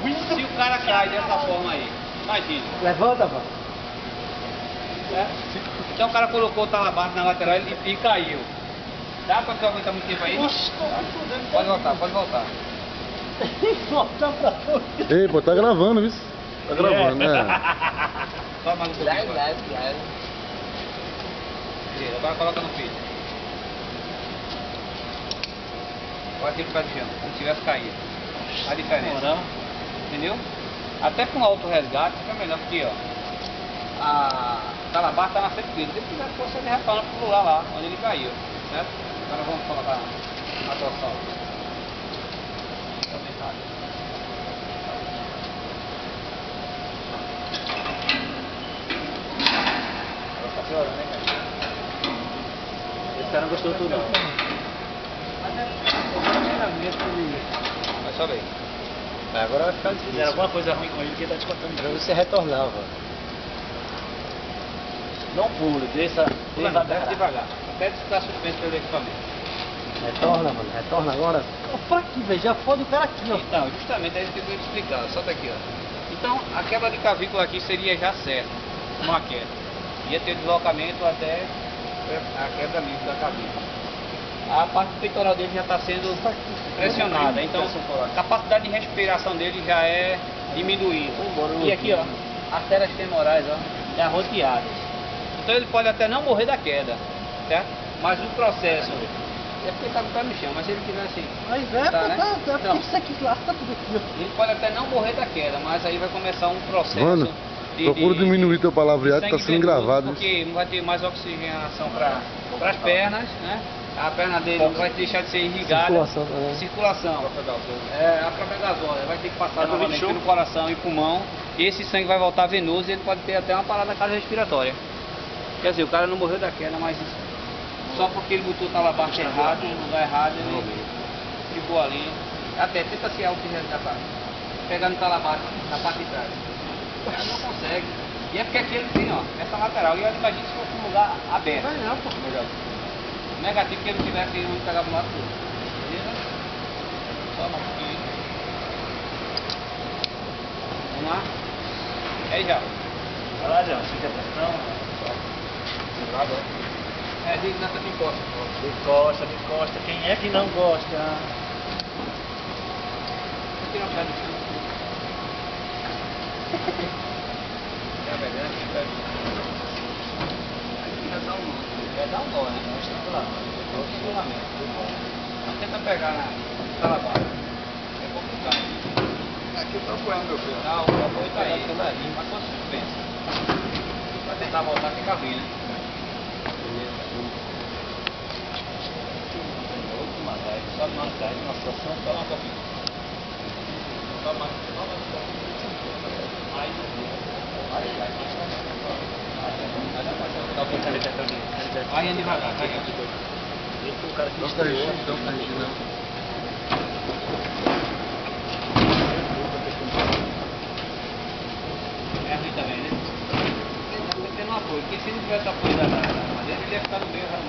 Se o cara cai dessa forma aí, imagina. Levanta, pô. Então o cara colocou o talabarto na lateral e caiu. Dá pra tu aguentar muito tempo aí? Pode voltar, pode voltar. Voltar pra tudo. Ei, pô, tá gravando, viu? Tá gravando, né? Só mais um pouquinho. Agora. Agora coloca no filho. Agora tira o pé do chão, como se tivesse caído. A diferença. Entendeu? Até com alto resgate fica melhor, porque ó, a talabarta tá na frente dele. Se ele quiser força, ele retorna pro lugar lá, onde ele caiu. Certo? Agora vamos colocar a torção. Tá piorando, né, cara? Esse cara não gostou tudo, não. Mas sobe aí. Agora vai ficar difícil. Fizeram alguma coisa ruim com ele que ele tá te contando. Pra você retornava. Não pule, deixa Desce devagar. Até ficar suspenso pelo equipamento. Retorna, mano. Retorna agora. Pra que, velho? Já fode o cara aqui, ó. Então, justamente é isso que eu vou te explicar. Solta aqui, ó. Então, a quebra de clavícula aqui seria já certa. Uma queda. Ia ter deslocamento até a quebra mesmo da clavícula. A parte peitoral dele já está sendo pressionada. Então, a capacidade de respiração dele já é diminuída. E aqui, ó, artérias femorais, ó, já roteadas. Então ele pode até não morrer da queda, certo? Mas o processo é porque ele tá com o pé no chão, mas se ele tiver assim, Mas é, tá, né? Então, isso aqui lá tá tudo aqui, ó. ele pode até não morrer da queda, mas aí vai começar um processo. Mano, procura diminuir teu palavreado, tá sendo gravado. Porque não vai ter mais oxigenação para as pernas, né? A perna dele não vai deixar de ser irrigada. Circulação também. Circulação. A própria gasóleo. Vai ter que passar novamente pelo coração e pulmão. E esse sangue vai voltar venoso e ele pode ter até uma parada cardiorrespiratória. Quer dizer, o cara não morreu da queda, mas só porque ele botou o talabarto errado, no lugar errado, ele ficou ali. Até tenta se auto-resgatar. Pegar no talabarto, na parte de trás. Ele não consegue. E é porque aqui ele tem, ó, essa lateral. E imagina se fosse um lugar aberto. Não, pô. Negativo que ele tivesse ido pegar pro lado todo. Beleza? Só mais um pouquinho. Vamos lá. Aí já. Vai lá, João. Fica atenção. É, diz nessa que encosta. Encosta, encosta. Quem é que não gosta? Vou tirar o pé do chão. Já vai grande, vai. Aqui já dá um nó. Já dá um nó, né? É um estrangulamento. É um estrangulamento. Não tenta pegar na talabarta. É complicado. Aqui eu tô apoiando meu filho. Não, o apoio tá aí. Mas só suspenso. Vai tentar voltar, fica ruim, né? Última tarde, só mais tarde, uma situação, só um pouquinho. Só mais um pouquinho. Vai indo devagar, vai indo. O cara que estranhou. É ruim também, né? Ele tá tendo um apoio, porque se não tivesse apoio da madeira, ele ia ficar no meio realmente.